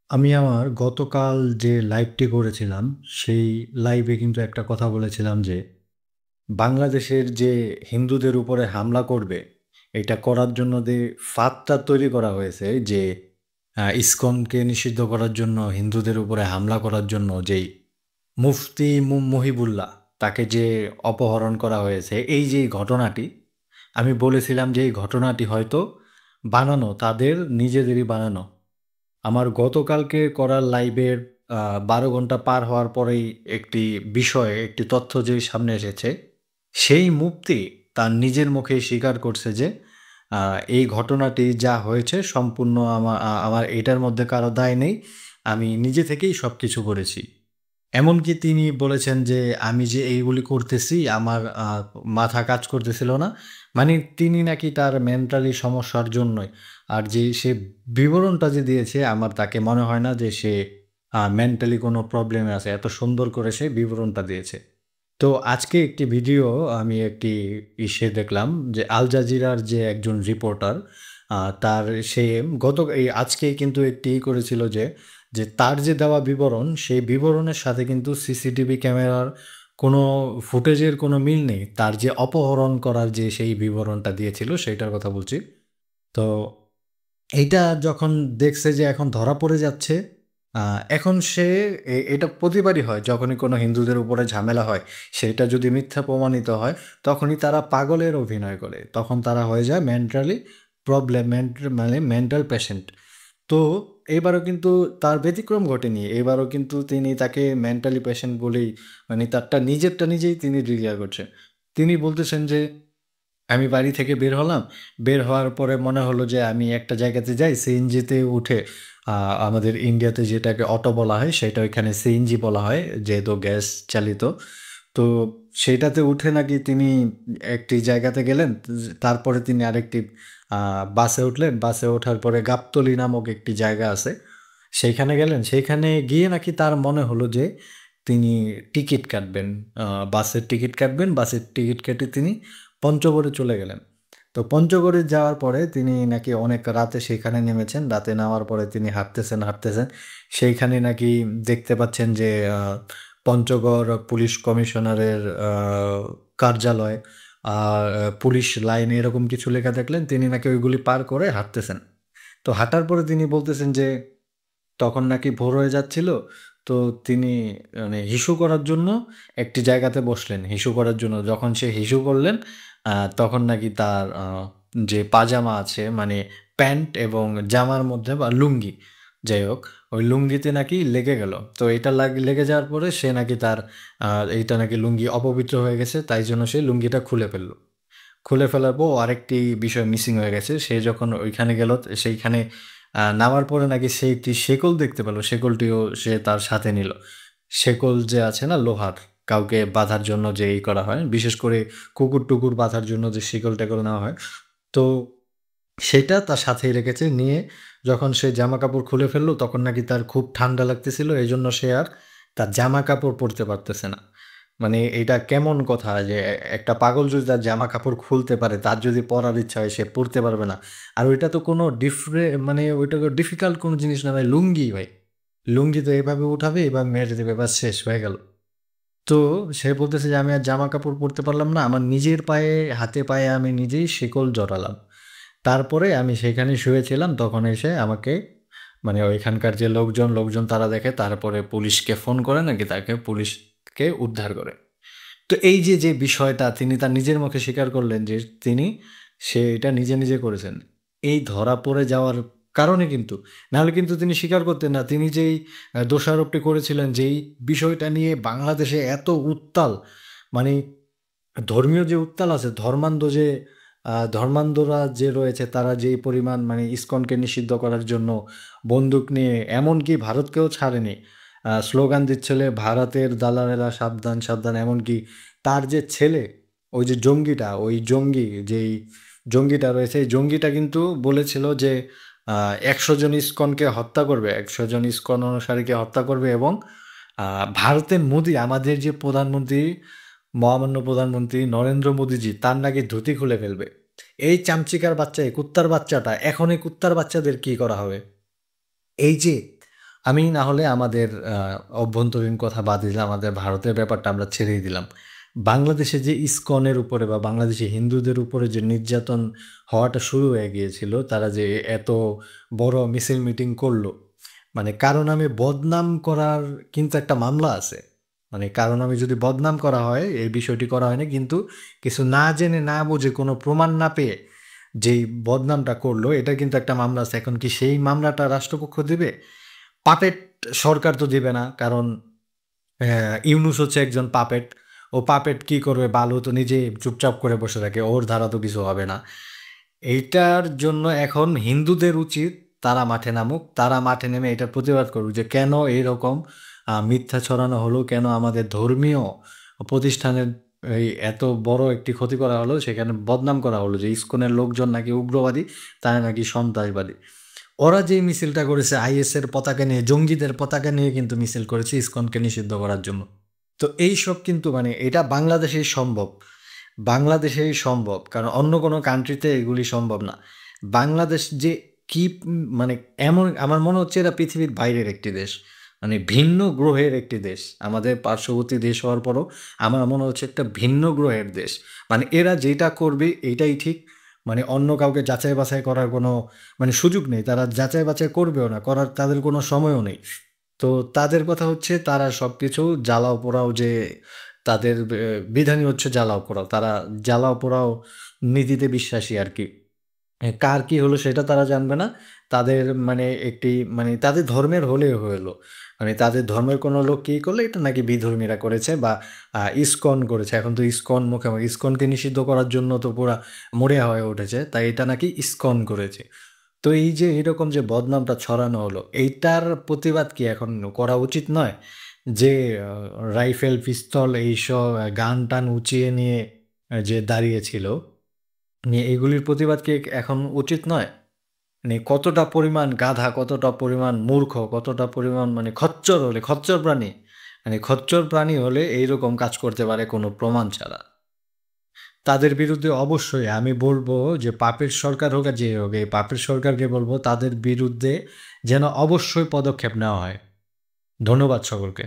আমি আমার গতকাল যে লাইভটি করেছিলাম, সেই লাইভে কিন্তু একটা কথা বলেছিলাম যে, বাংলাদেশের যে হিন্দুদের উপরে হামলা করবে, এটা করার জন্য যে ফাঁদটা তৈরি করা হয়েছে যে, ইসকনকে নিষিদ্ধ করার জন্য, হিন্দুদের উপরে হামলা করার জন্য যেই মুফতি মহিবুল্লাহ, তাকে যে অপহরণ করা হয়েছে, এই যে ঘটনাটি, আমি বলেছিলাম যে এই ঘটনাটি হয়তো বানানো, তাদের নিজেদেরই বানানো। আমার গতকালকে করা লাইভের ১২ ঘন্টা পার হওয়ার পরেই একটি বিষয়, একটি তথ্য যে সামনে এসেছে, সেই মুফতি তার নিজের মুখেই স্বীকার করছে যে এই ঘটনাটি যা হয়েছে সম্পূর্ণ আমার এটার মধ্যে কারো দায় নেই। আমি নিজে থেকেই সবকিছু করেছি। এমনকি তিনি বলেছেন যে, "আমি যে এইগুলি করতেছি আমার মাথা কাজ করতেছিল না।" মানে তিনি নাকি তার মেন্টালি সমস্যার জন্যই। আর যে সে বিবরণটা যে দিয়েছে আমার তাকে মনে হয় না যে সে মেন্টালি কোনো প্রবলেমে আছে। এত সুন্দর করে সে বিবরণটা দিয়েছে। তো আজকে একটি ভিডিও আমি একটি দেখলাম যে আল জাজিরার যে একজন রিপোর্টার তার সে আজকেই কিন্তু একটি করেছিল যে তার যে দেওয়া বিবরণ সেই বিবরণের সাথে কিন্তু সিসিটিভি ক্যামেরার কোনো ফুটেজের কোনো মিল নেই। তার যে অপহরণ করার যে সেই বিবরণটা দিয়েছিল সেইটার কথা বলছি। তো এইটা যখন দেখছে যে এখন ধরা পড়ে যাচ্ছে, আ এখন সে এটা প্রতিবারই হয়। যখনই কোনো হিন্দুদের উপরে ঝামেলা হয়, সেটা যদি মিথ্যা প্রমাণিত হয়, তখনই তারা পাগলের অভিনয় করে। তখন তারা হয়ে যায় মেন্টালি প্রবলেম মানে মেন্টাল পেশেন্ট। তো এবারও কিন্তু তার ব্যতিক্রম ঘটেনি। এবারও কিন্তু তিনি তাকে মেন্টালি পেশেন্ট বলেই মানে তারটা নিজেরটা নিজেই তিনি ডিক্লেয়ার করছেন। তিনি বলতেছেন যে আমি বাড়ি থেকে বের হলাম। বের হওয়ার পরে মনে হলো যে আমি একটা জায়গাতে যাই, সিএনজিতে উঠে আ আমাদের ইন্ডিয়াতে যেটাকে অটো বলা হয়, সেটা ওইখানে সিএনজি বলা হয়, যেহেতু গ্যাস চালিত। তো সেইটাতে উঠে নাকি তিনি একটি জায়গাতে গেলেন। তারপরে তিনি আরেকটি আ বাসে উঠলেন। বাসে ওঠার পরে গাবতলী নামক একটি জায়গা আছে। সেইখানে গেলেন। সেইখানে গিয়ে নাকি তার মনে হলো যে তিনি টিকিট কাটবেন। আ বাসের টিকিট কাটবেন। বাসের টিকিট কেটে তিনি পঞ্চগড়ে চলে গেলেন। তো পঞ্চগড়ে যাওয়ার পরে তিনি নাকি অনেক রাতে সেখানে নেমেছেন। রাতে নামার পরে তিনি হাঁটতেছেন। সেইখানে নাকি দেখতে পাচ্ছেন যে পঞ্চগড় পুলিশ কমিশনারের কার্যালয়, আর পুলিশ লাইন এরকম কিছু লেখা দেখলেন। তিনি নাকি ওইগুলি পার করে হাঁটতেছেন। তো হাঁটার পরে তিনি বলতেছেন যে তখন নাকি ভোর হয়ে যাচ্ছিল। তো তিনি মানে হিসু করার জন্য একটি জায়গাতে বসলেন, হিসু করার জন্য। যখন সে হিসু করলেন, তখন নাকি তার যে পাজামা আছে মানে প্যান্ট এবং জামার মধ্যে বা লুঙ্গি, যাই হোক, ওই লুঙ্গিতে নাকি লেগে গেল। তো এটা লেগে যাওয়ার পরে সে নাকি তার আ এইটা নাকি লুঙ্গি অপবিত্র হয়ে গেছে। তাই জন্য সে লুঙ্গিটা খুলে ফেলল। খুলে ফেলার পর আরেকটি বিষয় মিসিং হয়ে গেছে। সে যখন ওইখানে গেল সেইখানে নামার পরে নাকি সে একটি শেকল দেখতে পেল। শেকলটিও সে তার সাথে নিল। শেকল যে আছে না লোহার, কাউকে বাঁধার জন্য যে করা হয়, বিশেষ করে কুকুর-টুকুর বাঁধার জন্য যে শিকল-টেকল নেওয়া হয়। তো সেটা তার সাথেই রেখেছে। নিয়ে যখন সে জামাকাপড় খুলে ফেলল তখন নাকি তার খুব ঠান্ডা লাগতেছিল। এজন্য সে আর তার জামাকাপড় পরতে পারতেছে না। মানে এটা কেমন কথা যে একটা পাগল যদি তার জামাকাপড় খুলতে পারে, তার যদি পরার ইচ্ছা হয় সে পরতে পারবে না। আর ওইটা তো কোনো মানে ওইটা তো ডিফিকাল্ট কোনো জিনিস না ভাই, লুঙ্গি ভাই। লুঙ্গি তো এভাবে উঠাবে, এভাবে মেরে দেবে, ব্যাস শেষ হয়ে গেল। তো সে বলতেছে যে, "আমি আর জামাকাপড় পরতে পারলাম না। আমার নিজের পায়ে, হাতে পায়ে আমি নিজেই শিকল জড়ালাম। তারপরে আমি সেখানে শুয়েছিলাম। তখন এসে আমাকে মানে ওইখানকার যে লোকজন তারা দেখে। তারপরে পুলিশকে ফোন করে নাকি তাকে পুলিশকে উদ্ধার করে।" তো এই যে বিষয়টা তিনি তার নিজের মুখে স্বীকার করলেন যে সে এটা নিজে করেছেন। এই ধরা পড়ে যাওয়ার কারণে কিন্তু, নাহলে কিন্তু তিনি স্বীকার করতেন না। তিনি যেই দোষারোপটি করেছিলেন, যেই বিষয়টা নিয়ে বাংলাদেশে এত উত্তাল, মানে ধর্মীয় যে উত্তাল আছে, ধর্মান্ধরা যে রয়েছে তারা যেই পরিমাণ মানে ইসকনকে নিষিদ্ধ করার জন্য বন্দুক নিয়ে এমনকি ভারতকেও ছাড়েনি। স্লোগান দিচ্ছিল, "ভারতের দালালেরা সাবধান, সাবধান।" এমনকি তার যে ছেলে, ওই যে জঙ্গিটা, ওই যেই জঙ্গিটা রয়েছে, এই জঙ্গিটা কিন্তু বলেছিল যে ১০০ জন ইসকনকে হত্যা করবে, ১০০ জন ইসকন অনুসারীকে হত্যা করবে এবং ভারতের মোদি, আমাদের যে প্রধানমন্ত্রী, মহামান্য প্রধানমন্ত্রী নরেন্দ্র মোদিজি, তার নাকি ধুতি খুলে ফেলবে। এই চামচিকার বাচ্চা, এই কুত্তার বাচ্চাটা, এখন এই কুত্তার বাচ্চাদের কি করা হবে? এই যে আমি না হলে আমাদের অভ্যন্তরীণ কথা বাদ দিলাম, আমাদের ভারতের ব্যাপারটা আমরা ছেড়েই দিলাম। বাংলাদেশে যে ইসকনের উপরে বা বাংলাদেশি হিন্দুদের উপরে যে নির্যাতন হওয়াটা শুরু হয়ে গিয়েছিল, তারা যে এত বড় মিছিল মিটিং করলো, মানে কারো নামে বদনাম করার কিন্তু একটা মামলা আছে। মানে কারো নামে যদি বদনাম করা হয়, এই বিষয়টি করা হয় না, কিন্তু কিছু না জেনে না বুঝে কোনো প্রমাণ না পেয়ে যেই বদনামটা করলো, এটা কিন্তু একটা মামলা আছে। এখন কি সেই মামলাটা রাষ্ট্রপক্ষ দিবে? পাপেট সরকার তো দিবে না, কারণ ইউনূস হচ্ছে একজন পাপেট। ও পাপেট কি করবে? বালু তো নিজেই চুপচাপ করে বসে থাকে, ওর দ্বারা তো কিছু হবে না। এইটার জন্য এখন হিন্দুদের উচিত তারা মাঠে নামুক, তারা মাঠে নেমে এটার প্রতিবাদ করুক যে কেন এইরকম মিথ্যা ছড়ানো হলো, কেন আমাদের ধর্মীয় প্রতিষ্ঠানের এই এত বড় একটি ক্ষতি করা হলো, সেখানে বদনাম করা হলো যে ইসকনের লোকজন নাকি উগ্রবাদী, তারা নাকি সন্ত্রাসবাদী। ওরা যে মিছিলটা করেছে আইএসের পতাকা নিয়ে, জঙ্গিদের পতাকা নিয়ে কিন্তু মিছিল করেছে ইসকনকে নিষিদ্ধ করার জন্য। তো এইসব কিন্তু মানে এটা বাংলাদেশেই সম্ভব, বাংলাদেশেই সম্ভব, কারণ অন্য কোনো কান্ট্রিতে এগুলি সম্ভব না। বাংলাদেশ যে কি মানে এমন আমার মনে হচ্ছে এরা পৃথিবীর বাইরের একটি দেশ, মানে ভিন্ন গ্রহের একটি দেশ। আমাদের পার্শ্ববর্তী দেশ হওয়ার পরও আমার মনে হচ্ছে একটা ভিন্ন গ্রহের দেশ। মানে এরা যেটা করবে এটাই ঠিক, মানে অন্য কাউকে যাচাই বাছাই করার কোনো মানে সুযোগ নেই, তারা যাচাই বাছাই করবেও না, করার তাদের কোনো সময়ও নেই। তো তাদের কথা হচ্ছে তারা সব কিছু জ্বালাও পোড়াও, যে তাদের বিধানই হচ্ছে জ্বালাও পোড়াও, তারা জ্বালাও পোড়াও নীতিতে বিশ্বাসী আর কি। কার কি হলো সেটা তারা জানবে না। তাদের মানে একটি মানে তাদের ধর্মের হলেও হলো, মানে তাদের ধর্মের কোনো লোক কী করলে এটা নাকি বিধর্মীরা করেছে বা ইসকন করেছে। এখন তো ইসকন মুখে মুখে ইসকনকে নিষিদ্ধ করার জন্য তো পুরা মরিয়া হয়ে উঠেছে, তাই এটা নাকি ইসকন করেছে। তো এই যে এরকম যে বদনামটা ছড়ানো হলো, এইটার প্রতিবাদ কি এখন করা উচিত নয়? যে রাইফেল, পিস্তল এইসব গান-টান উঁচিয়ে নিয়ে যে দাঁড়িয়েছিল, নিয়ে এগুলির প্রতিবাদ কি এখন উচিত নয়? মানে কতটা পরিমাণ গাধা, কতটা পরিমাণ মূর্খ, কতটা পরিমাণ মানে খচ্চর হলে, খচ্চর প্রাণী, মানে খচ্চর প্রাণী হলে এইরকম কাজ করতে পারে কোনো প্রমাণ ছাড়া। তাদের বিরুদ্ধে অবশ্যই আমি বলবো যে পাপের সরকার হোক আর যে হোক, এই পাপের সরকারকে বলবো তাদের বিরুদ্ধে যেন অবশ্যই পদক্ষেপ নেওয়া হয়। ধন্যবাদ সকলকে।